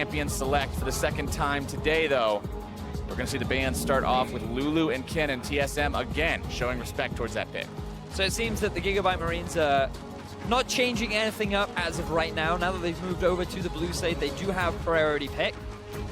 champion select for the second time today, though. We're going to see the band start off with Lulu and Ken, and TSM again showing respect towards that pick. So it seems that the Gigabyte Marines are not changing anything up as of right now. Now that they've moved over to the blue side, they do have priority pick.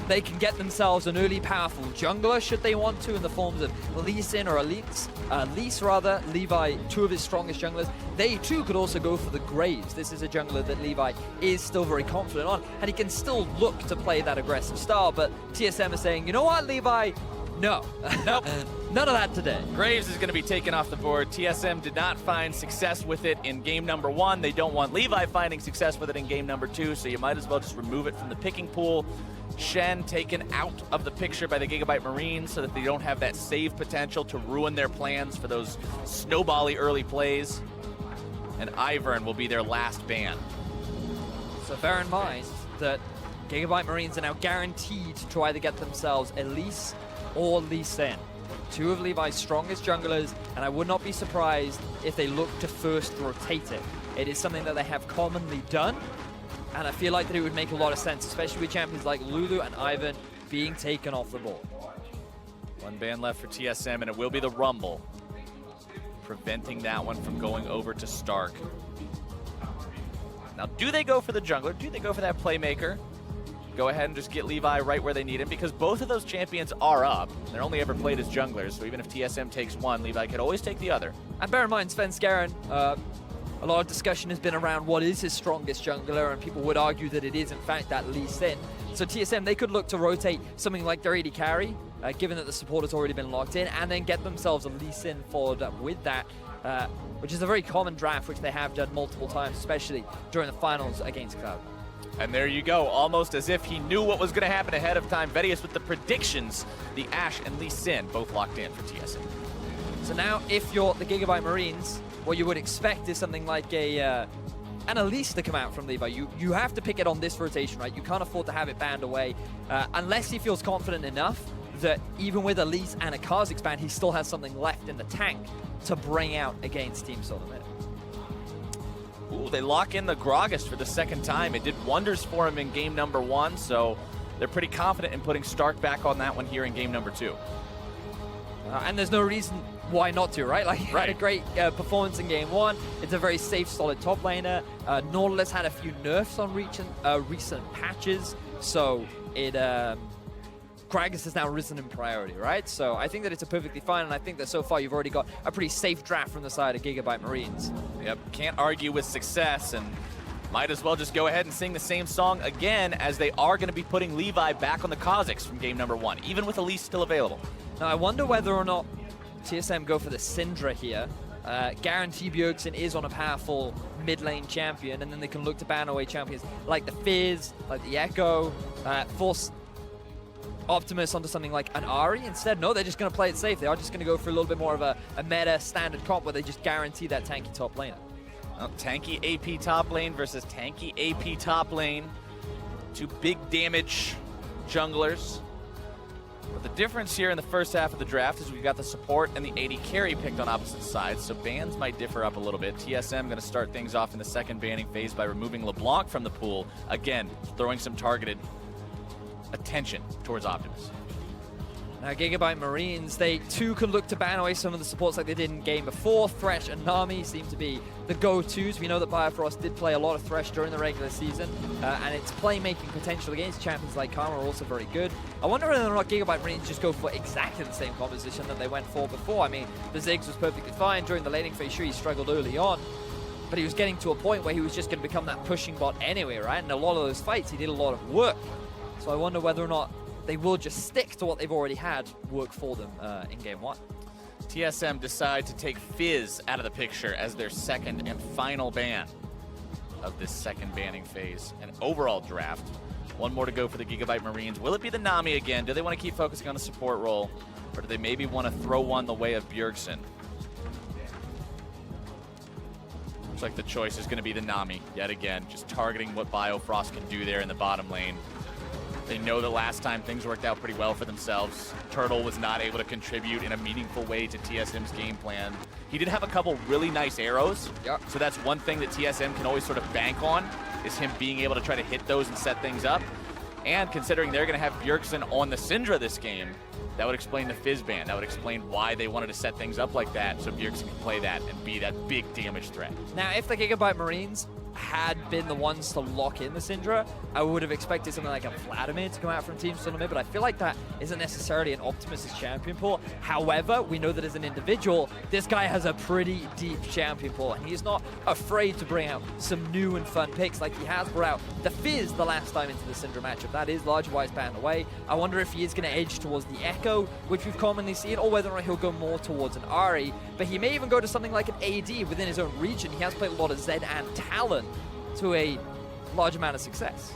They can get themselves an early powerful jungler should they want to, in the forms of Lee Sin or Elise rather, Levi, two of his strongest junglers. They too could also go for the Graves. This is a jungler that Levi is still very confident on, and he can still look to play that aggressive style, but TSM is saying, you know what, Levi? No. Nope. None of that today. Graves is going to be taken off the board. TSM did not find success with it in game number 1. They don't want Levi finding success with it in game number 2, so you might as well just remove it from the picking pool. Shen taken out of the picture by the Gigabyte Marines so that they don't have that save potential to ruin their plans for those snowbally early plays. And Ivern will be their last ban. So bear in mind that Gigabyte Marines are now guaranteed to either get themselves Elise or Lee Sin, two of Levi's strongest junglers, and I would not be surprised if they look to first rotate it. It is something that they have commonly done, and I feel like that it would make a lot of sense, especially with champions like Lulu and Ivern being taken off the board. One ban left for TSM, and it will be the Rumble, preventing that one from going over to Stark. Now, do they go for the jungler? Do they go for that playmaker? Go ahead and just get Levi right where they need him, because both of those champions are up. They're only ever played as junglers, so even if TSM takes one, Levi could always take the other. And bear in mind, Sven Skaren, a lot of discussion has been around what is his strongest jungler, and people would argue that it is, in fact, that Lee Sin. So TSM, they could look to rotate something like their AD carry, given that the support has already been locked in, and then get themselves a Lee Sin followed up with that, which is a very common draft, which they have done multiple times, especially during the finals against Cloud. And there you go, almost as if he knew what was going to happen ahead of time. Vedius with the predictions, the Ashe and Lee Sin both locked in for TSM. So now, if you're the Gigabyte Marines, what you would expect is something like an Elise to come out from Levi. You have to pick it on this rotation, right? You can't afford to have it banned away, unless he feels confident enough that even with Elise and a Kha'Zix ban, he still has something left in the tank to bring out against Team Solomid. Ooh, they lock in the Gragas for the second time. It did wonders for him in game number 1, so they're pretty confident in putting Stark back on that one here in game number 2. And there's no reason why not to, right? Like, he had a great performance in game 1. It's a very safe, solid top laner. Nautilus had a few nerfs on recent patches, so it Gragas has now risen in priority, right? So I think that it's a perfectly fine, and I think that so far you've already got a pretty safe draft from the side of Gigabyte Marines. Yep, can't argue with success, and might as well just go ahead and sing the same song again, as they are going to be putting Levi back on the Kha'Zix from game number 1, even with Elise still available. Now I wonder whether or not TSM go for the Syndra here. Guarantee Bjergsen is on a powerful mid lane champion, and then they can look to ban away champions like the Fizz, like the Echo, force Optimus onto something like an Ahri instead. No, they're just going to play it safe. They are just going to go for a little bit more of a meta standard comp where they just guarantee that tanky top laner. Well, tanky AP top lane versus tanky AP top lane. Two big damage junglers. But the difference here in the first half of the draft is we've got the support and the AD carry picked on opposite sides, so bans might differ up a little bit. TSM going to start things off in the second banning phase by removing LeBlanc from the pool. Again, throwing some targeted attention towards Optimus. Now Gigabyte Marines, they too can look to ban away some of the supports like they did in game before. Thresh and Nami seem to be the go-tos. We know that Bifrost did play a lot of Thresh during the regular season, and its playmaking potential against champions like Karma are also very good. I wonder whether or not Gigabyte Marines just go for exactly the same composition that they went for before. I mean, the Ziggs was perfectly fine during the laning phase. Sure, he struggled early on, but he was getting to a point where he was just going to become that pushing bot anyway, right? And a lot of those fights, he did a lot of work. So I wonder whether or not they will just stick to what they've already had work for them in game 1. TSM decide to take Fizz out of the picture as their second and final ban of this second banning phase and overall draft. One more to go for the Gigabyte Marines. Will it be the Nami again? Do they want to keep focusing on the support role, or do they maybe want to throw one the way of Bjergsen? Looks like the choice is going to be the Nami yet again, just targeting what Biofrost can do there in the bottom lane. They know that last time things worked out pretty well for themselves. Turtle was not able to contribute in a meaningful way to TSM's game plan. He did have a couple really nice arrows, so that's one thing that TSM can always sort of bank on, is him being able to try to hit those and set things up. And considering they're going to have Bjergsen on the Syndra this game, that would explain the Fizz ban. That would explain why they wanted to set things up like that, so Bjergsen can play that and be that big damage threat. Now, if the Gigabyte Marines had been the ones to lock in the Syndra, I would have expected something like a Vladimir to come out from Team Solomid, but I feel like that isn't necessarily an Optimus' champion pool. However, we know that as an individual, this guy has a pretty deep champion pool, and he's not afraid to bring out some new and fun picks like he has brought out the Fizz the last time into the Syndra matchup. That is large-wise banned away. I wonder if he is going to edge towards the Echo, which we've commonly seen, or whether or not he'll go more towards an Ahri, but he may even go to something like an AD within his own region. He has played a lot of Zed and Talon to a large amount of success.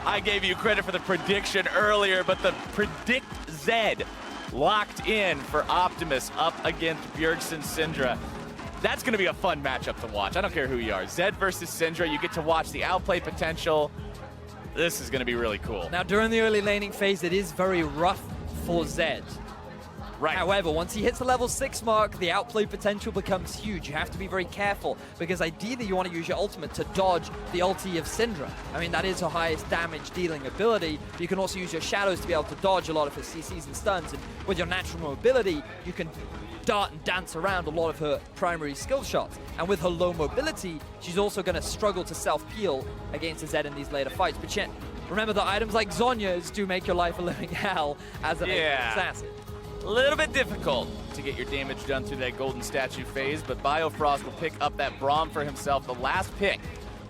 I gave you credit for the prediction earlier, but the predict Zed locked in for Optimus up against Bjergsen Syndra. That's going to be a fun matchup to watch. I don't care who you are. Zed versus Syndra, you get to watch the outplay potential. This is going to be really cool. Now, during the early laning phase, it is very rough for Zed. Right. However, once he hits the level 6 mark, the outplay potential becomes huge. You have to be very careful, because ideally you want to use your ultimate to dodge the ulti of Syndra. I mean, that is her highest damage dealing ability. You can also use your shadows to be able to dodge a lot of her CCs and stuns, and with your natural mobility, you can dart and dance around a lot of her primary skill shots. And with her low mobility, she's also going to struggle to self-heal against the Zed in these later fights. But yet, remember that items like Zhonya's do make your life a living hell as an assassin. A little bit difficult to get your damage done through that golden statue phase, but Biofrost will pick up that Braum for himself, the last pick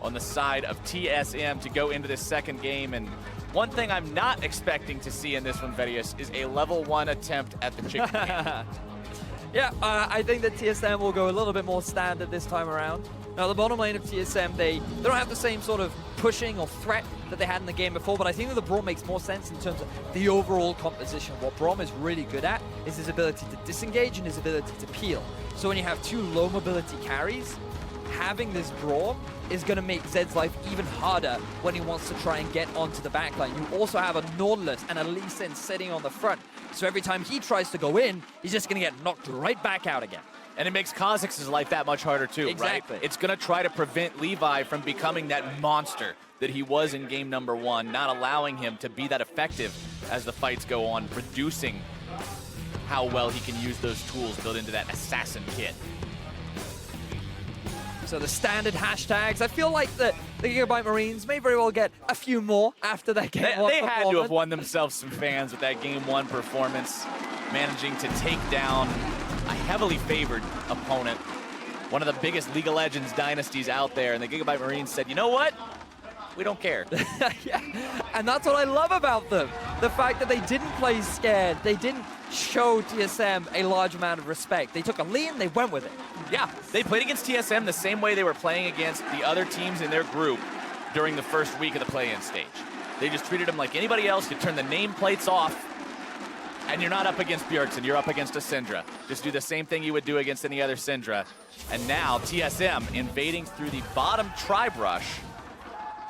on the side of TSM to go into this second game. And one thing I'm not expecting to see in this one, Vedius, is a level 1 attempt at the chicken game. Yeah, I think that TSM will go a little bit more standard this time around. Now, the bottom lane of TSM, they don't have the same sort of pushing or threat that they had in the game before, but I think that the Braum makes more sense in terms of the overall composition. What Braum is really good at is his ability to disengage and his ability to peel. So when you have two low mobility carries, having this Braum is going to make Zed's life even harder when he wants to try and get onto the backline. You also have a Nautilus and a Lee Sin sitting on the front. So every time he tries to go in, he's just going to get knocked right back out again. And it makes Kha'Zix's life that much harder too, exactly. Right? It's going to try to prevent Levi from becoming that monster that he was in game number 1, not allowing him to be that effective as the fights go on, reducing how well he can use those tools built into that assassin kit. So the standard hashtags, I feel like the Gigabyte Marines may very well get a few more after that game 1 They performance. had to have won themselves some fans with that game 1 performance, managing to take down a heavily favored opponent, one of the biggest League of Legends dynasties out there, and the Gigabyte Marines said, you know what? We don't care. Yeah, and that's what I love about them. The fact that they didn't play scared. They didn't show TSM a large amount of respect. They took a lead and they went with it. Yeah, they played against TSM the same way they were playing against the other teams in their group during the first week of the play-in stage. They just treated them like anybody else. You turn the nameplates off, and you're not up against Bjergsen, you're up against a Syndra. Just do the same thing you would do against any other Syndra. And now TSM invading through the bottom tri-brush.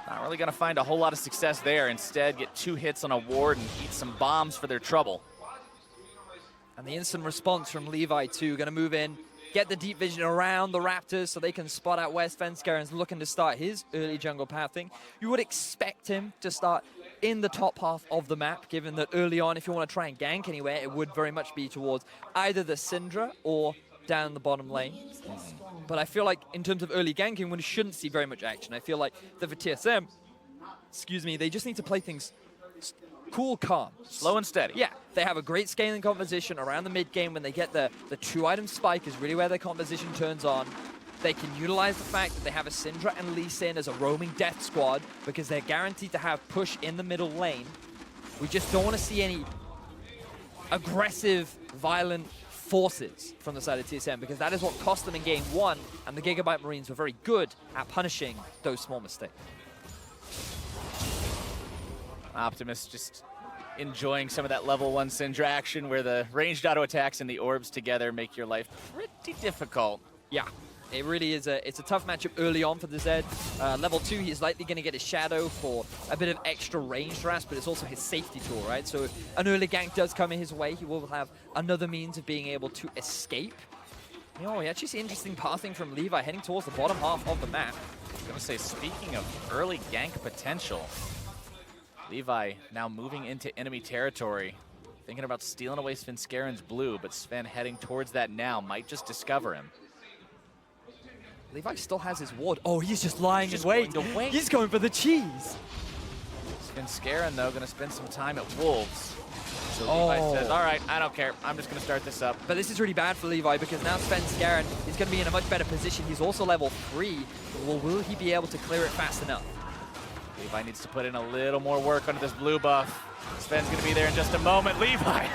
Not really gonna find a whole lot of success there. Instead, get 2 hits on a ward and eat some bombs for their trouble. And the instant response from Levi too, gonna move in, get the deep vision around the Raptors so they can spot out where Svenskeren looking to start his early jungle pathing. You would expect him to start in the top half of the map, given that early on, if you want to try and gank anywhere, it would very much be towards either the Syndra or down the bottom lane. But I feel like in terms of early ganking, we shouldn't see very much action. I feel like that for TSM, they just need to play things cool, calm. Slow and steady. Yeah, they have a great scaling composition around the mid game. When they get the 2-item spike is really where their composition turns on. They can utilize the fact that they have a Syndra and Lee Sin as a roaming death squad because they're guaranteed to have push in the middle lane. We just don't want to see any aggressive, violent forces from the side of TSM because that is what cost them in game 1, and the Gigabyte Marines were very good at punishing those small mistakes. Optimus just enjoying some of that level 1 Syndra action where the ranged auto attacks and the orbs together make your life pretty difficult. Yeah, it really is it's a tough matchup early on for the Zed. Level 2, he's likely going to get his Shadow for a bit of extra range for us, but it's also his safety tool, right? So if an early gank does come in his way, he will have another means of being able to escape. You know, we actually see interesting pathing from Levi heading towards the bottom half of the map. gonna say, speaking of early gank potential, Levi now moving into enemy territory. Thinking about stealing away Svenskaren's blue, but Sven heading towards that now. Might just discover him. Levi still has his ward. Oh, he's just lying in wait. Going to wait. He's going for the cheese. Svenskaren, though, going to spend some time at Wolves. So Levi says, all right, I don't care. I'm just going to start this up. But this is really bad for Levi because now Svenskaren is going to be in a much better position. He's also level 3. Well, will he be able to clear it fast enough? Levi needs to put in a little more work under this blue buff. Sven's going to be there in just a moment. Levi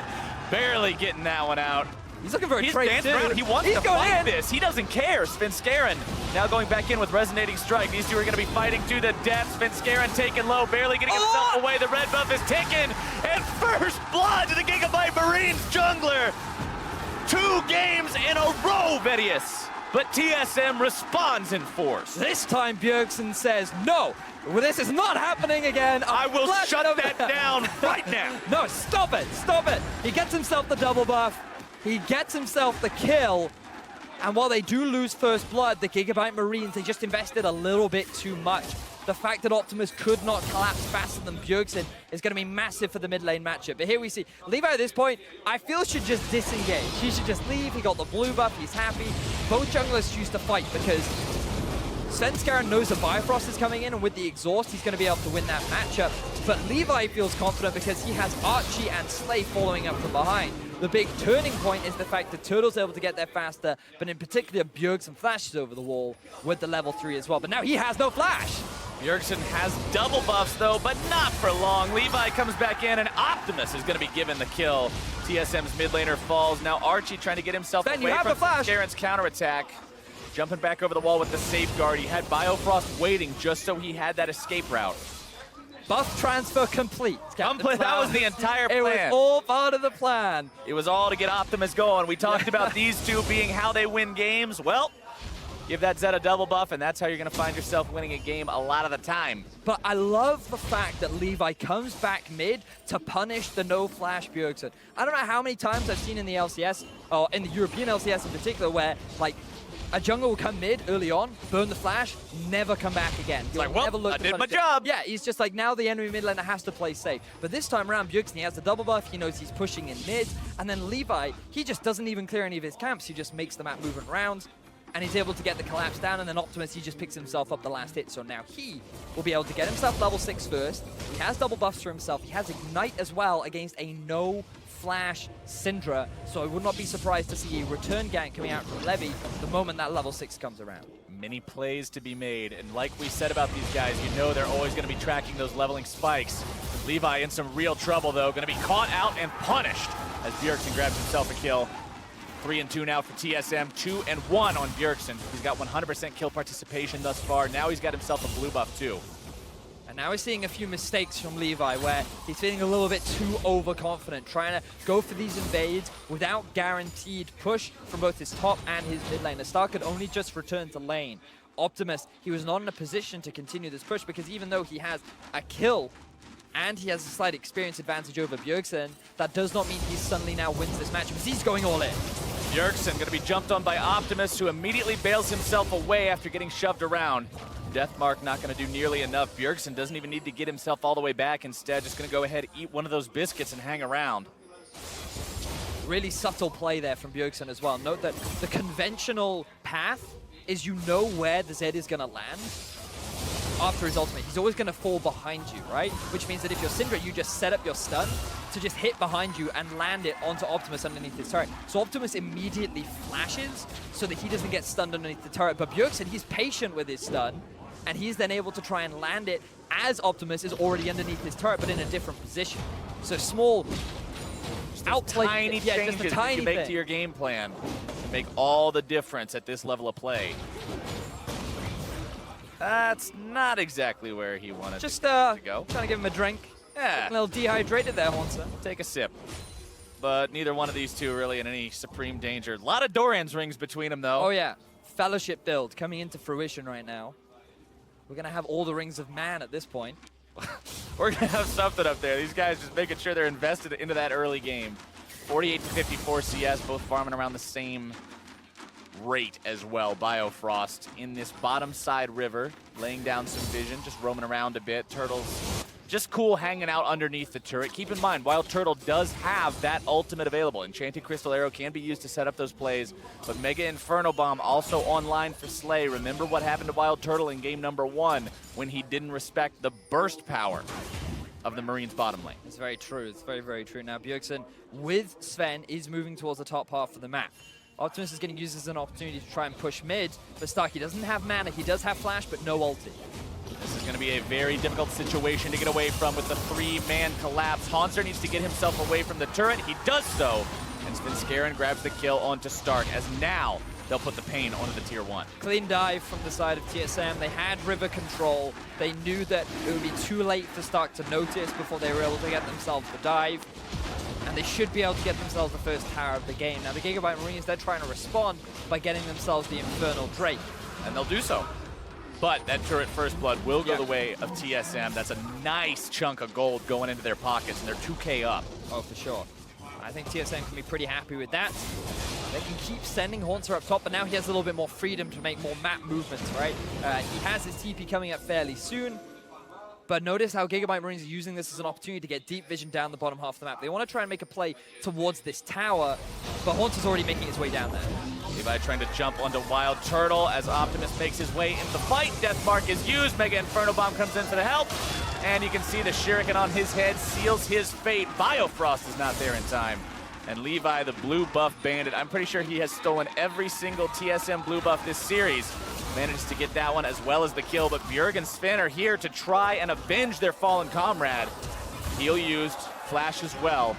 barely getting that one out. He's looking for a trade too. He wants to fight this. He doesn't care. Svenskaren now going back in with Resonating Strike. These two are going to be fighting to the death. Svenskaren taken low, barely getting himself away. The red buff is taken. And first blood to the Gigabyte Marines jungler. 2 games in a row, Vedius. But TSM responds in force. This time Bjergsen says, no, well, this is not happening again. I will shut that down right now. No, stop it, stop it. He gets himself the double buff. He gets himself the kill. And while they do lose first blood, the Gigabyte Marines, they just invested a little bit too much. The fact that Optimus could not collapse faster than Bjergsen is going to be massive for the mid lane matchup. But here we see Levi at this point, I feel should just disengage. He should just leave. He got the blue buff. He's happy. Both junglers choose to fight because Svenskaren knows the Bifrost is coming in, and with the exhaust, he's going to be able to win that matchup. But Levi feels confident because he has Archie and Slay following up from behind. The big turning point is the fact that Turtle's able to get there faster, but in particular, Bjergsen flashes over the wall with the level 3 as well. But now he has no flash. Bjergsen has double buffs, though, but not for long. Levi comes back in, and Optimus is going to be given the kill. TSM's mid laner falls. Now Archie trying to get himself away from Skaren's counterattack. Jumping back over the wall with the safeguard. He had Biofrost waiting just so he had that escape route. Buff transfer complete. That was the entire plan. It was all part of the plan. It was all to get Optimus going. We talked about these two being how they win games. Well, give that Zed a double buff, and that's how you're going to find yourself winning a game a lot of the time. But I love the fact that Levi comes back mid to punish the no-flash Bjergsen. I don't know how many times I've seen in the LCS, or in the European LCS in particular, where, like, a jungle will come mid early on, burn the flash, never come back again. It's like, well, never look I did my job. Yeah, he's just like, now the enemy mid laner has to play safe. But this time around, Bjergsen, he has the double buff, he knows he's pushing in mid, and then Levi, he just doesn't even clear any of his camps, he just makes the map move around, and he's able to get the collapse down, and then Optimus, he just picks himself up the last hit, so now he will be able to get himself level 6 first. He has double buffs for himself, he has Ignite as well against a no-flash Syndra, so I would not be surprised to see a return gank coming out from Levy the moment that level 6 comes around. Many plays to be made, and like we said about these guys, you know they're always going to be tracking those leveling spikes. Levi in some real trouble, though, going to be caught out and punished as Bjergsen grabs himself a kill. 3-2 now for TSM, 2-1 on Bjergsen. He's got 100% kill participation thus far. Now he's got himself a blue buff, too. And now we're seeing a few mistakes from Levi where he's feeling a little bit too overconfident, trying to go for these invades without guaranteed push from both his top and his mid lane. The Star could only just return to lane. Optimus, he was not in a position to continue this push because even though he has a kill and he has a slight experience advantage over Bjergsen, that does not mean he suddenly now wins this match because he's going all in. Bjergsen going to be jumped on by Optimus, who immediately bails himself away after getting shoved around. Deathmark not going to do nearly enough. Bjergsen doesn't even need to get himself all the way back. Instead, just going to go ahead, eat one of those biscuits, and hang around. Really subtle play there from Bjergsen as well. Note that the conventional path is you know where the Zed is going to land after his ultimate. He's always going to fall behind you, right? Which means that if you're Syndra, you just set up your stun to just hit behind you and land it onto Optimus underneath his turret. So Optimus immediately flashes so that he doesn't get stunned underneath the turret. But Bjergsen, he's patient with his stun, and he's then able to try and land it as Optimus is already underneath his turret, but in a different position. So small outplay. Tiny changes just a tiny you make thing to your game plan to make all the difference at this level of play. That's not exactly where he wanted just to go. Trying to give him a drink. Yeah. A little dehydrated there, Honsa. Take a sip. But neither one of these two really in any supreme danger. A lot of Doran's rings between them, though. Oh, yeah. Fellowship build coming into fruition right now. We're going to have all the rings of man at this point. We're going to have something up there. These guys just making sure they're invested into that early game. 48 to 54 CS, both farming around the same great as well. Biofrost in this bottom side river, laying down some vision, just roaming around a bit. Turtle's just cool hanging out underneath the turret. Keep in mind, Wild Turtle does have that ultimate available. Enchanted Crystal Arrow can be used to set up those plays, but Mega Inferno Bomb also online for Slay. Remember what happened to Wild Turtle in game number 1 when he didn't respect the burst power of the Marines bottom lane. It's very true. It's very, very true. Now, Bjergsen with Sven is moving towards the top half of the map. Optimus is going to use this as an opportunity to try and push mid, but Starkey doesn't have mana. He does have flash, but no ulti. This is going to be a very difficult situation to get away from with the 3-man collapse. Haunter needs to get himself away from the turret. He does so, and Svenskeren grabs the kill onto Stark, as now they'll put the pain onto the tier 1. Clean dive from the side of TSM. They had river control. They knew that it would be too late for Stark to notice before they were able to get themselves the dive. And they should be able to get themselves the first tower of the game. Now the Gigabyte Marines, they're trying to respond by getting themselves the Infernal Drake. And they'll do so. But that turret First Blood will go the way of TSM. That's a nice chunk of gold going into their pockets, and they're 2K up. Oh, for sure. I think TSM can be pretty happy with that. They can keep sending Haunter up top, but now he has a little bit more freedom to make more map movements, right? He has his TP coming up fairly soon. But notice how Gigabyte Marines are using this as an opportunity to get deep vision down the bottom half of the map. They want to try and make a play towards this tower, but Haunter's already making his way down there. Levi trying to jump onto Wild Turtle as Optimus makes his way into the fight. Death Mark is used. Mega Inferno Bomb comes in for the help. And you can see the Shuriken on his head seals his fate. Biofrost is not there in time. And Levi, the blue buff bandit, I'm pretty sure he has stolen every single TSM blue buff this series. Manages to get that one as well as the kill, but Bjerg and Sven are here to try and avenge their fallen comrade. Heal used, flash as well.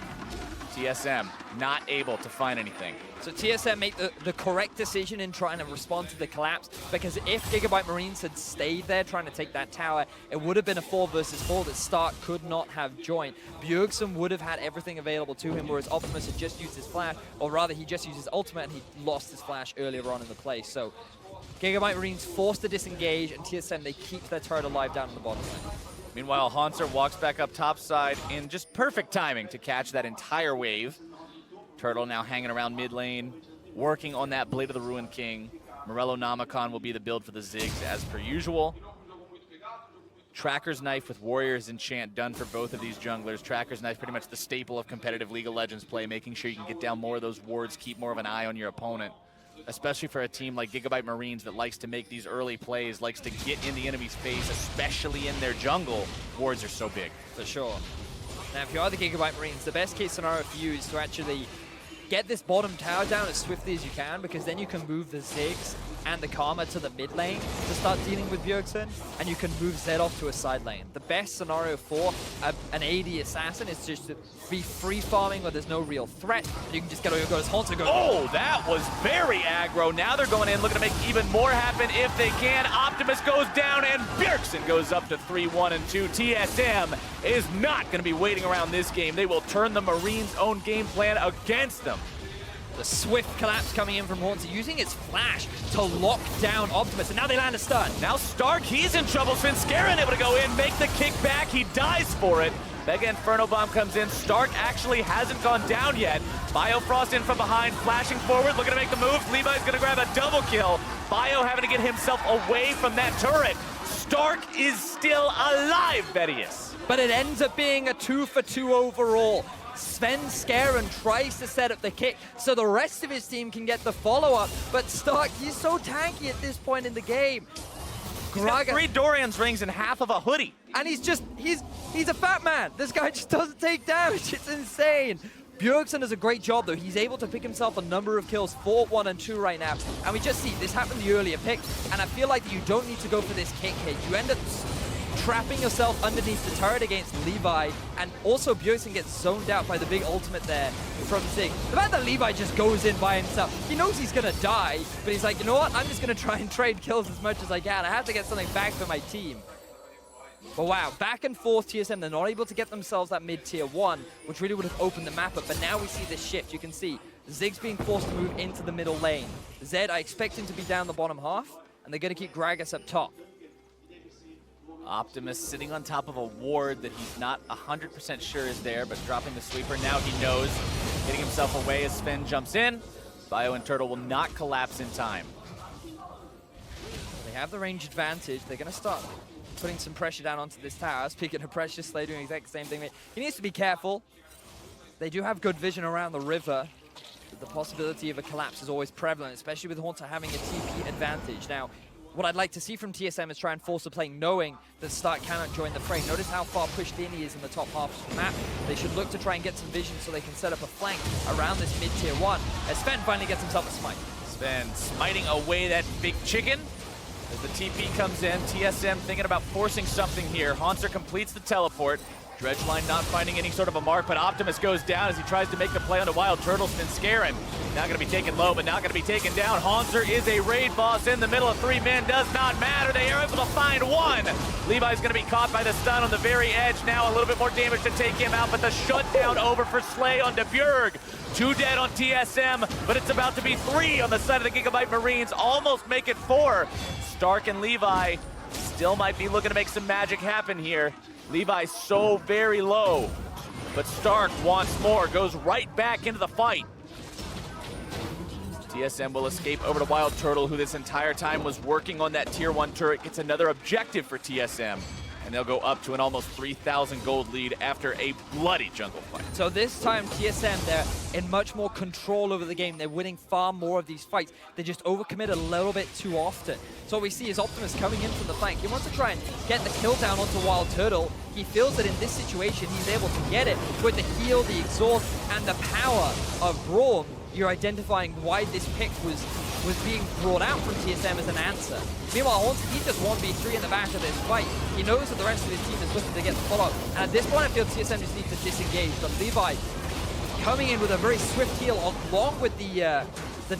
TSM not able to find anything. So TSM make the correct decision in trying to respond to the collapse, because if Gigabyte Marines had stayed there trying to take that tower, it would have been a 4 versus 4 that Stark could not have joined. Bjergsen would have had everything available to him, whereas Optimus had just used his flash, or rather he just used his ultimate and he lost his flash earlier on in the play. So Gigabyte Marines forced to disengage, and TSM, they keep their turret alive down in the bottom lane. Meanwhile, Haunter walks back up topside in just perfect timing to catch that entire wave. Turtle now hanging around mid lane, working on that Blade of the Ruined King. Morello Namicon will be the build for the Ziggs as per usual. Tracker's Knife with Warrior's Enchant done for both of these junglers. Tracker's Knife pretty much the staple of competitive League of Legends play, making sure you can get down more of those wards, keep more of an eye on your opponent. Especially for a team like Gigabyte Marines that likes to make these early plays, likes to get in the enemy's face, especially in their jungle. Wards are so big. For sure. Now, if you are the Gigabyte Marines, the best case scenario for you is to actually get this bottom tower down as swiftly as you can, because then you can move the Ziggs and the Karma to the mid lane to start dealing with Bjergsen, and you can move Zed off to a side lane. The best scenario for an AD assassin is just to be free farming where there's no real threat, and you can just get all your goes. Haunter goes. Oh, that was very aggro. Now they're going in, looking to make even more happen if they can. Optimus goes down, and Bjergsen goes up to 3-1 and 2. TSM is not going to be waiting around this game. They will turn the Marines' own game plan against them. The swift collapse coming in from Haunter, using his flash to lock down Optimus, and now they land a stun. Now Stark, he's in trouble. Svenskeren able to go in, make the kickback. He dies for it. Mega Inferno Bomb comes in. Stark actually hasn't gone down yet. Biofrost in from behind, flashing forward, looking to make the move. Levi's gonna grab a double kill. Bio having to get himself away from that turret. Stark is still alive, Vedius. But it ends up being a 2-for-2 overall. Svenskeren tries to set up the kick so the rest of his team can get the follow-up, but Stark, he's so tanky at this point in the game. He's got 3 Dorian's rings and half of a hoodie. And he's a fat man. This guy just doesn't take damage. It's insane. Bjergsen does a great job, though. He's able to pick himself a number of kills, 4, 1, and 2 right now. And we just see this happened the earlier pick, and I feel like you don't need to go for this kick hit. You end up trapping yourself underneath the turret against Levi, and also Bjergsen gets zoned out by the big ultimate there from Zig. The fact that Levi just goes in by himself, he knows he's gonna die, but he's like, you know what, I'm just gonna try and trade kills as much as I can. I have to get something back for my team. But wow, back and forth TSM, they're not able to get themselves that mid-tier 1, which really would have opened the map up, but now we see this shift. You can see Ziggs being forced to move into the middle lane. Zed, I expect him to be down the bottom half, and they're gonna keep Gragas up top. Optimus sitting on top of a ward that he's not 100% sure is there, but dropping the sweeper. Now he knows, getting himself away as Sven jumps in. Bio and Turtle will not collapse in time. They have the range advantage. They're going to start putting some pressure down onto this tower. Speaking of pressure, Slay doing the exact same thing. He needs to be careful. They do have good vision around the river. But the possibility of a collapse is always prevalent, especially with Haunter having a TP advantage. Now, what I'd like to see from TSM is try and force a play, knowing that Stark cannot join the fray. Notice how far pushed in he is in the top half of the map. They should look to try and get some vision so they can set up a flank around this mid-tier 1. As Sven finally gets himself a smite. Sven smiting away that big chicken. As the TP comes in, TSM thinking about forcing something here. Haunter completes the teleport. Dredgeline not finding any sort of a mark, but Optimus goes down as he tries to make the play onto Wild Turtle. Spin Scarin. Not going to be taken low, but not going to be taken down. Haunter is a raid boss in the middle of 3 men. Does not matter. They are able to find 1. Levi's going to be caught by the stun on the very edge. Now a little bit more damage to take him out, but the shutdown over for Slay onto Bjerg. 2 dead on TSM, but it's about to be 3 on the side of the Gigabyte Marines. Almost make it 4. Stark and Levi still might be looking to make some magic happen here. Levi's so very low, but Stark wants more, goes right back into the fight. TSM will escape over to Wild Turtle, who this entire time was working on that tier 1 turret. Gets another objective for TSM, and they'll go up to an almost 3,000 gold lead after a bloody jungle fight. So this time, TSM, they're in much more control over the game. They're winning far more of these fights. They just overcommit a little bit too often. So what we see is Optimus coming in from the flank. He wants to try and get the kill down onto Wild Turtle. He feels that in this situation, he's able to get it with the heal, the exhaust, and the power of Braum. You're identifying why this pick was being brought out from TSM as an answer. Meanwhile, Haunter, he just 1v3 in the back of this fight. He knows that the rest of his team is looking to get the follow-up. And at this point, I feel TSM just needs to disengage. But Levi coming in with a very swift heal along with the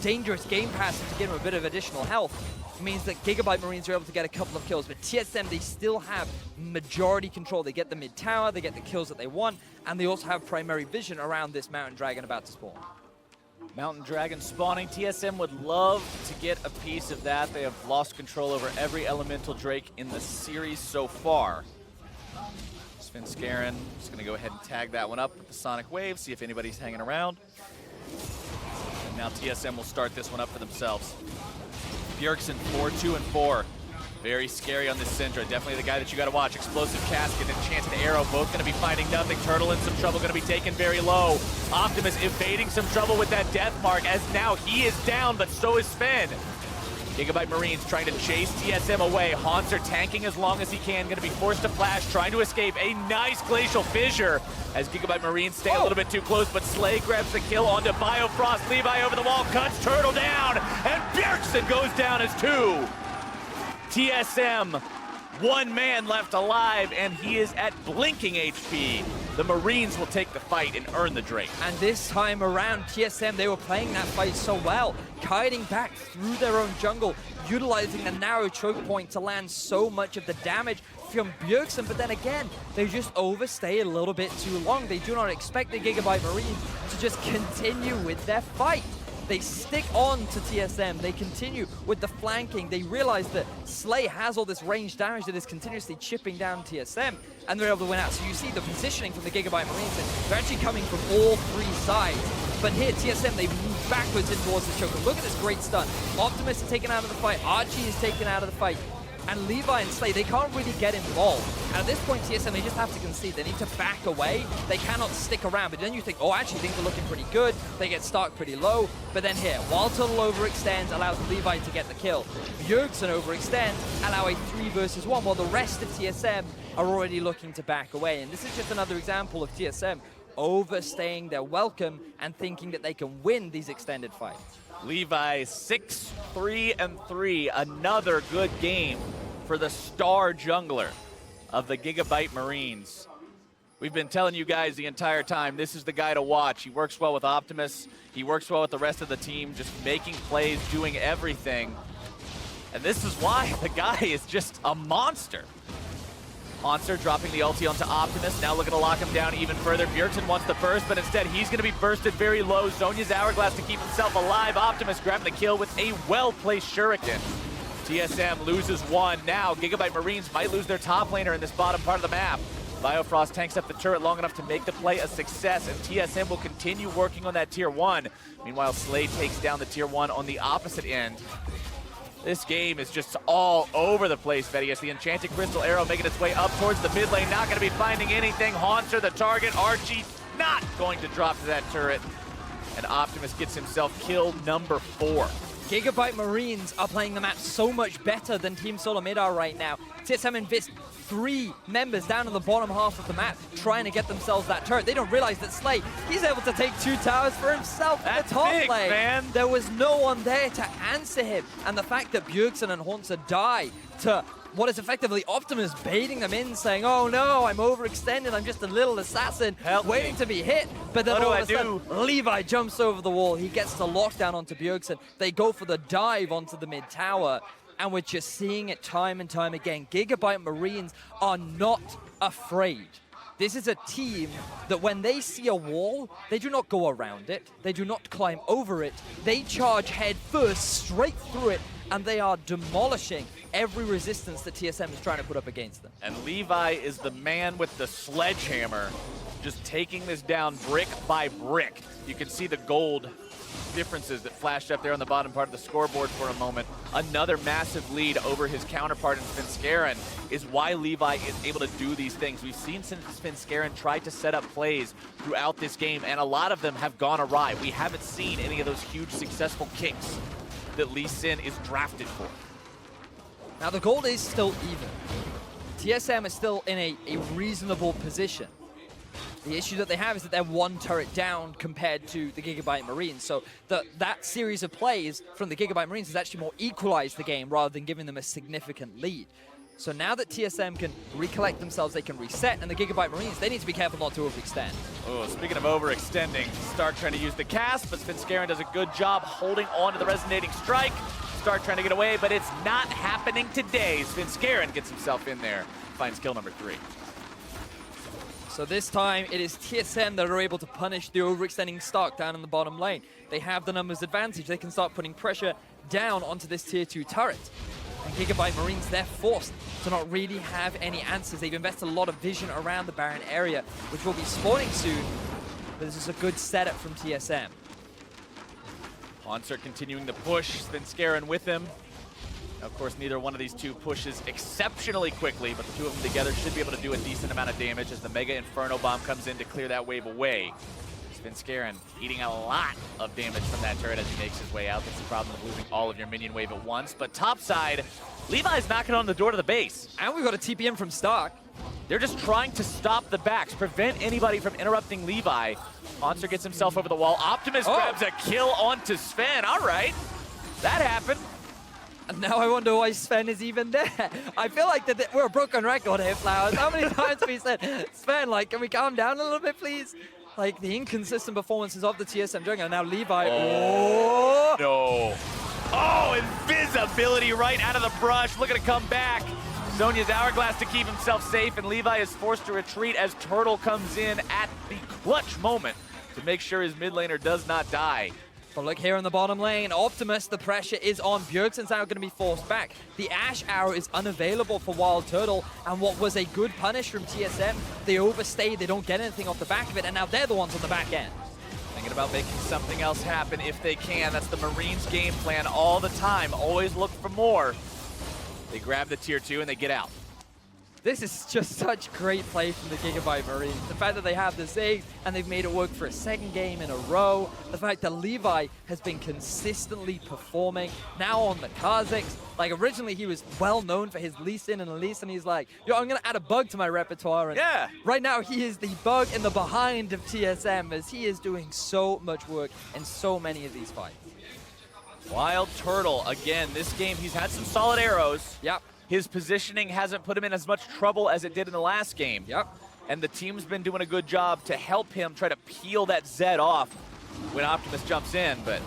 dangerous game pass to give him a bit of additional health means that Gigabyte Marines are able to get a couple of kills. But TSM, they still have majority control. They get the mid-tower, they get the kills that they want, and they also have primary vision around this Mountain Dragon about to spawn. Mountain Dragon spawning. TSM would love to get a piece of that. They have lost control over every Elemental Drake in the series so far. Spin Scarin just going to go ahead and tag that one up with the Sonic Wave, see if anybody's hanging around. And now TSM will start this one up for themselves. Bjergsen 4-2-4. Very scary on this Syndra. Definitely the guy that you got to watch. Explosive Casket and Enchanted Arrow both going to be finding nothing. Turtle in some trouble, going to be taken very low. Optimus evading some trouble with that Death Mark as now he is down, but so is Sven. Gigabyte Marines trying to chase TSM away. Haunter tanking as long as he can. Going to be forced to flash, trying to escape. A nice Glacial Fissure as Gigabyte Marines stay a little bit too close, but Slay grabs the kill onto Biofrost. Levi over the wall, cuts Turtle down, and Bjergsen goes down as 2. TSM, 1 man left alive, and he is at blinking HP. The Marines will take the fight and earn the Drake. And this time around, TSM, they were playing that fight so well, kiting back through their own jungle, utilizing the narrow choke point to land so much of the damage from Bjergsen, but then again, they just overstay a little bit too long. They do not expect the Gigabyte Marines to just continue with their fight. They stick on to TSM, they continue with the flanking, they realize that Slay has all this range damage that is continuously chipping down TSM, and they're able to win out. So you see the positioning from the Gigabyte Marines, and they're actually coming from all 3 sides. But here, TSM, they move backwards in towards the choker. Look at this great stun. Optimus is taken out of the fight, Archie is taken out of the fight, and Levi and Slay, they can't really get involved. And at this point, TSM, they just have to concede. They need to back away. They cannot stick around. But then you think, oh, actually, things are looking pretty good. They get Stark pretty low. But then here, Wild Turtle overextends, allows Levi to get the kill. Bjergsen overextends, allow a 3 versus 1, while the rest of TSM are already looking to back away. And this is just another example of TSM overstaying their welcome and thinking that they can win these extended fights. Levi 6-3-3, another good game for the star jungler of the Gigabyte Marines. We've been telling you guys the entire time, this is the guy to watch. He works well with Optimus, he works well with the rest of the team, just making plays, doing everything. And this is why the guy is just a monster. Haunter dropping the ulti onto Optimus, now looking to lock him down even further. Bjergsen wants the burst, but instead he's going to be bursted very low. Zhonya's Hourglass to keep himself alive. Optimus grabbing the kill with a well-placed Shuriken. TSM loses 1. Now Gigabyte Marines might lose their top laner in this bottom part of the map. Biofrost tanks up the turret long enough to make the play a success, and TSM will continue working on that tier 1. Meanwhile, Slay takes down the tier 1 on the opposite end. This game is just all over the place, Vedius. The Enchanted Crystal Arrow making its way up towards the mid lane, not going to be finding anything. Haunter the target, Archie not going to drop to that turret, and Optimus gets himself kill number 4. Gigabyte Marines are playing the map so much better than Team Solar Mid are right now. TSM invest 3 members down in the bottom half of the map trying to get themselves that turret. They don't realize that Slay, he's able to take 2 towers for himself in the top big, lane. Man. There was no one there to answer him. And the fact that Bjergsen and Haunter die to what is effectively Optimus baiting them in, saying, oh no, I'm overextended, I'm just a little assassin waiting to be hit. But then all of a sudden, Levi jumps over the wall. He gets the lockdown onto Bjergsen. They go for the dive onto the mid tower. And we're just seeing it time and time again. Gigabyte Marines are not afraid. This is a team that when they see a wall, they do not go around it. They do not climb over it. They charge head first, straight through it, and they are demolishing every resistance that TSM is trying to put up against them. And Levi is the man with the sledgehammer, just taking this down brick by brick. You can see the gold differences that flashed up there on the bottom part of the scoreboard for a moment. Another massive lead over his counterpart in Svenskeren is why Levi is able to do these things. We've seen since Svenskeren tried to set up plays throughout this game, and a lot of them have gone awry. We haven't seen any of those huge successful kicks that Lee Sin is drafted for. Now the gold is still even. TSM is still in a reasonable position. The issue that they have is that they're 1 turret down compared to the Gigabyte Marines. So that series of plays from the Gigabyte Marines has actually more equalized the game rather than giving them a significant lead. So now that TSM can recollect themselves, they can reset, and the Gigabyte Marines, they need to be careful not to overextend. Oh, speaking of overextending, Stark trying to use the cast, but Svenskeren does a good job holding on to the resonating strike. Stark trying to get away, but it's not happening today. Svenskeren gets himself in there, finds kill number 3. So this time, it is TSM that are able to punish the overextending Stark down in the bottom lane. They have the numbers advantage. They can start putting pressure down onto this tier 2 turret. And Gigabyte Marines, they're forced to not really have any answers. They've invested a lot of vision around the Baron area, which will be spawning soon. But this is a good setup from TSM. Haunter continuing the push, Svenskeren with him. Of course, neither one of these two pushes exceptionally quickly, but the two of them together should be able to do a decent amount of damage as the Mega Inferno Bomb comes in to clear that wave away. Svenskeren eating a lot of damage from that turret as he makes his way out. That's the problem of losing all of your minion wave at once. But topside, Levi's knocking on the door to the base. And we've got a TPM from Stark. They're just trying to stop the backs, prevent anybody from interrupting Levi. Haunter gets himself over the wall. Optimus grabs a kill onto Sven. All right, that happened. And now I wonder why Sven is even there. I feel like that we're a broken record here, Flowers. How many times have we said, Sven, like, can we calm down a little bit, please? Like, the inconsistent performances of the TSM jungler. Now Levi, no. Oh, invisibility right out of the brush. Looking to come back. Zonya's Hourglass to keep himself safe, and Levi is forced to retreat as Turtle comes in at the clutch moment to make sure his mid laner does not die. But look here in the bottom lane, Optimus, the pressure is on. Bjergsen's now going to be forced back. The Ash Arrow is unavailable for Wild Turtle, and what was a good punish from TSM, they overstayed, they don't get anything off the back of it, and now they're the ones on the back end. Thinking about making something else happen if they can. That's the Marines game plan all the time. Always look for more. They grab the tier 2 and they get out. This is just such great play from the Gigabyte Marines. The fact that they have the Ziggs and they've made it work for a second game in a row. The fact that Levi has been consistently performing. Now on the Kha'Zix. Like originally he was well known for his Lee Sin and Elise, and he's like, yo, I'm gonna add a bug to my repertoire. And yeah. Right now he is the bug in the behind of TSM as he is doing so much work in so many of these fights. Wild Turtle, again, this game he's had some solid arrows. Yep. His positioning hasn't put him in as much trouble as it did in the last game. Yep. And the team's been doing a good job to help him try to peel that Zed off when Optimus jumps in, but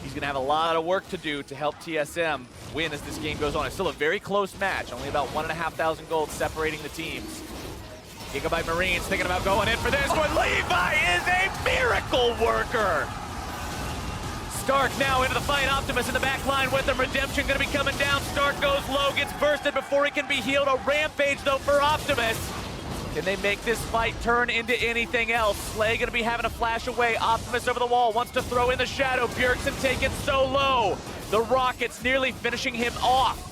he's gonna have a lot of work to do to help TSM win as this game goes on. It's still a very close match, only about 1,500 gold separating the teams. Gigabyte Marines thinking about going in for this one. Levi is a miracle worker. Stark now into the fight. Optimus in the back line with him. Redemption going to be coming down. Stark goes low, gets bursted before he can be healed. A rampage, though, for Optimus. Can they make this fight turn into anything else? Slay gonna be having a flash away. Optimus over the wall, wants to throw in the shadow. Bjergsen taken so low. The Rockets nearly finishing him off.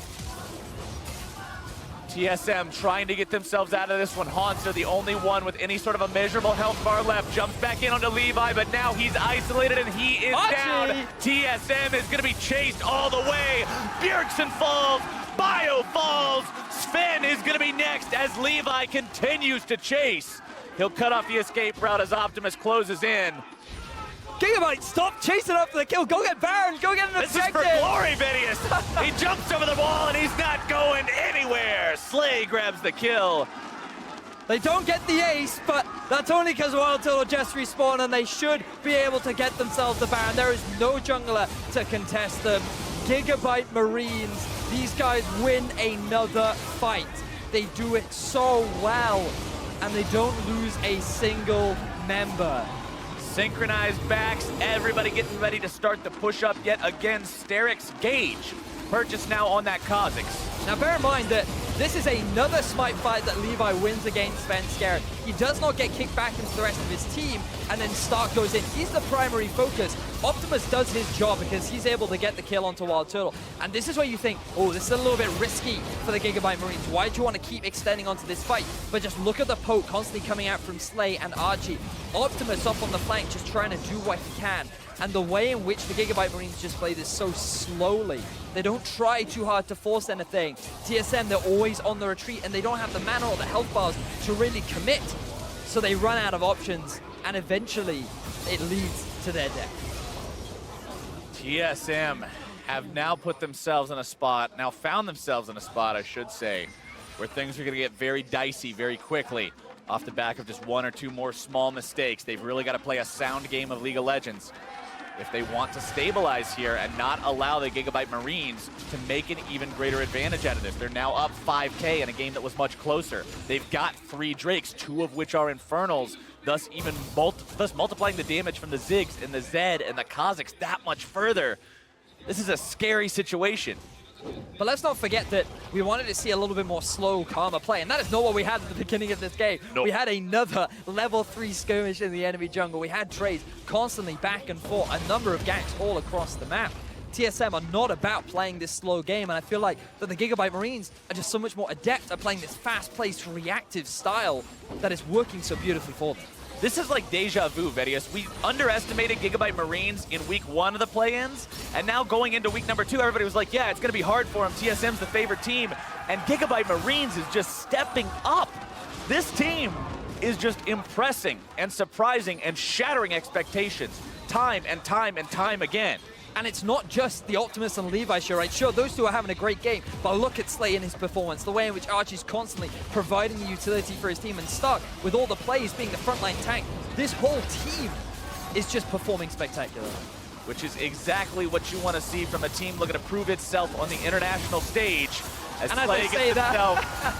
TSM trying to get themselves out of this one. Hansa, the only one with any sort of a measurable health bar left, jumps back in onto Levi, but now he's isolated and he is down. TSM is gonna be chased all the way. Bjergsen falls, Bio falls. Sven is gonna be next as Levi continues to chase. He'll cut off the escape route as Optimus closes in. Gigabyte, stop chasing up for the kill. Go get Baron. Go get an objective. This is for glory, Vidius. He jumps over the wall and he's not going anywhere. Slay grabs the kill. They don't get the ace, but that's only because Wild Turtle just respawned and they should be able to get themselves the Baron. There is no jungler to contest them. Gigabyte Marines, these guys win another fight. They do it so well, and they don't lose a single member. Synchronized backs, everybody getting ready to start the push-up yet again. Sterix Gage purchased now on that Kha'Zix. Now bear in mind that this is another smite fight that Levi wins against Svenskar. He does not get kicked back into the rest of his team, and then Stark goes in. He's the primary focus. Optimus does his job because he's able to get the kill onto Wild Turtle. And this is where you think, oh, this is a little bit risky for the Gigabyte Marines. Why do you want to keep extending onto this fight? But just look at the poke constantly coming out from Slay and Archie. Optimus up on the flank just trying to do what he can. And the way in which the Gigabyte Marines just play this so slowly. They don't try too hard to force anything. TSM, they're always on the retreat and they don't have the mana or the health bars to really commit. So they run out of options and eventually it leads to their death. TSM have now put themselves in a spot, now found themselves in a spot, I should say, where things are going to get very dicey very quickly off the back of just one or two more small mistakes. They've really got to play a sound game of League of Legends if they want to stabilize here and not allow the Gigabyte Marines to make an even greater advantage out of this. They're now up 5K in a game that was much closer. They've got 3 Drakes, 2 of which are Infernals, thus multiplying the damage from the Ziggs and the Zed and the Kha'Zix that much further. This is a scary situation. But let's not forget that we wanted to see a little bit more slow, calmer play, and that is not what we had at the beginning of this game. Nope. We had another level 3 skirmish in the enemy jungle. We had trades constantly back and forth, a number of ganks all across the map. TSM are not about playing this slow game, and I feel like that the Gigabyte Marines are just so much more adept at playing this fast-paced, reactive style that is working so beautifully for them. This is like deja vu, Vidius. We underestimated Gigabyte Marines in week 1 of the play-ins, and now going into week number 2, everybody was like, yeah, it's going to be hard for them. TSM's the favorite team, and Gigabyte Marines is just stepping up. This team is just impressing and surprising and shattering expectations time and time and time again. And it's not just the Optimus and Levi show, right? Sure, those two are having a great game, but look at Slay in his performance, the way in which Archie's constantly providing the utility for his team, and Stark, with all the plays being the frontline tank, this whole team is just performing spectacularly. Which is exactly what you want to see from a team looking to prove itself on the international stage. As and Slay as I say that,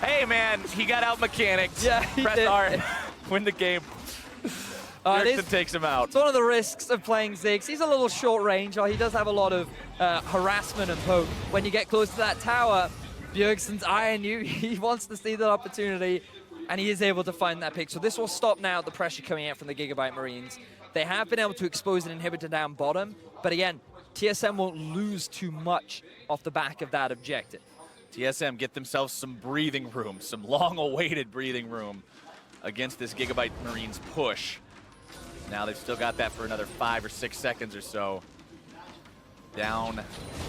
hey man, he got out mechanics. Yeah, he Press did. R, win the game. Bjergsen takes him out. It's one of the risks of playing Ziggs. He's a little short range, or he does have a lot of harassment and poke. When you get close to that tower, Bjergsen's eyeing you. He wants to see that opportunity, and he is able to find that pick. So this will stop now the pressure coming out from the Gigabyte Marines. They have been able to expose an inhibitor down bottom, but again, TSM won't lose too much off the back of that objective. TSM get themselves some breathing room, some long-awaited breathing room against this Gigabyte Marines push. Now they've still got that for another 5 or 6 seconds or so. Down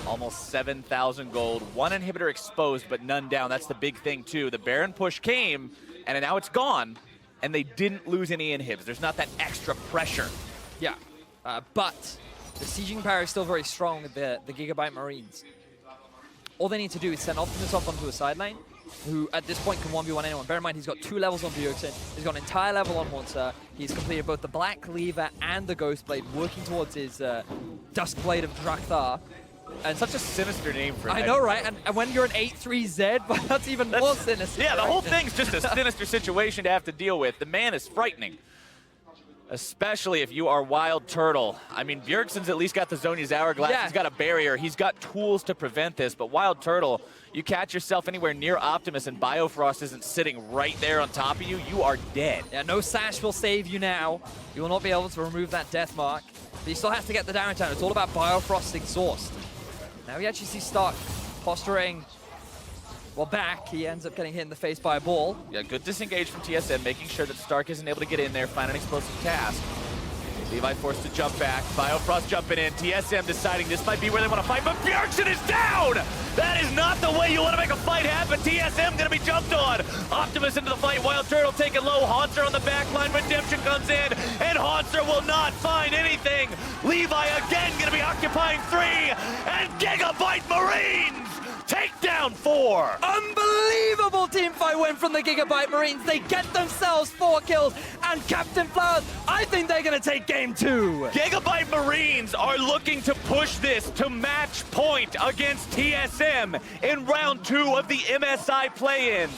almost 7,000 gold. 1 inhibitor exposed, but none down. That's the big thing too. The Baron push came, and now it's gone, and they didn't lose any inhibs. There's not that extra pressure. Yeah, but the sieging power is still very strong with the Gigabyte Marines. All they need to do is send Optimus up onto a side lane, who at this point can 1v1 anyone. Bear in mind, he's got 2 levels on Bjergsen. He's got an entire level on Monster. He's completed both the Black Lever and the Ghost Blade, working towards his Dusk Blade of Drakthar. And such a sinister name for it. I know, right? And when you're an 8-3 but that's even more sinister. Yeah, the right? whole thing's just a sinister situation to have to deal with. The man is frightening. Especially if you are Wild Turtle. I mean, Bjergsen's at least got the Zhonya's Hourglass. Yeah. He's got a barrier. He's got tools to prevent this. But Wild Turtle, you catch yourself anywhere near Optimus and Biofrost isn't sitting right there on top of you, you are dead. Yeah, no sash will save you now. You will not be able to remove that death mark. But you still have to get the damage down. It's all about Biofrost's exhaust. Now we actually see Stark posturing, well, back. He ends up getting hit in the face by a ball. Yeah, good disengage from TSM, making sure that Stark isn't able to get in there, find an explosive task. Levi forced to jump back. Biofrost jumping in. TSM deciding this might be where they want to fight, but Bjergsen is down! That is not the way you want to make a fight happen. TSM going to be jumped on. Optimus into the fight. Wild Turtle taking low. Haunter on the back line. Redemption comes in, and Haunter will not find anything. Levi again going to be occupying 3, and Gigabyte Marines take down 4. Unbelievable team fight win from the Gigabyte Marines. They get themselves 4 kills, and Captain Flowers, I think they're going to take game 2. Gigabyte Marines are looking to push this to match point against TSM in round 2 of the MSI play-ins.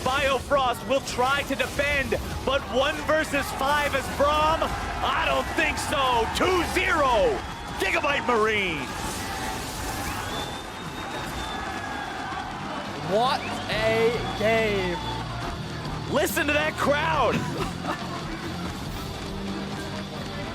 Biofrost will try to defend, but 1 versus 5 as Braum? I don't think so. 2-0, Gigabyte Marines. What a game. Listen to that crowd.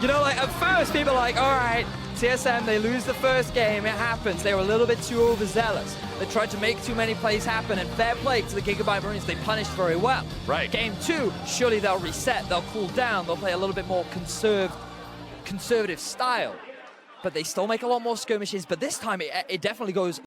You know, like, at first, people are like, all right, TSM, they lose the first game, it happens. They were a little bit too overzealous. They tried to make too many plays happen, and fair play to the Gigabyte Marines, they punished very well. Right. Game 2, surely they'll reset, they'll cool down, they'll play a little bit more conservative style. But they still make a lot more skirmishes, but this time it definitely goes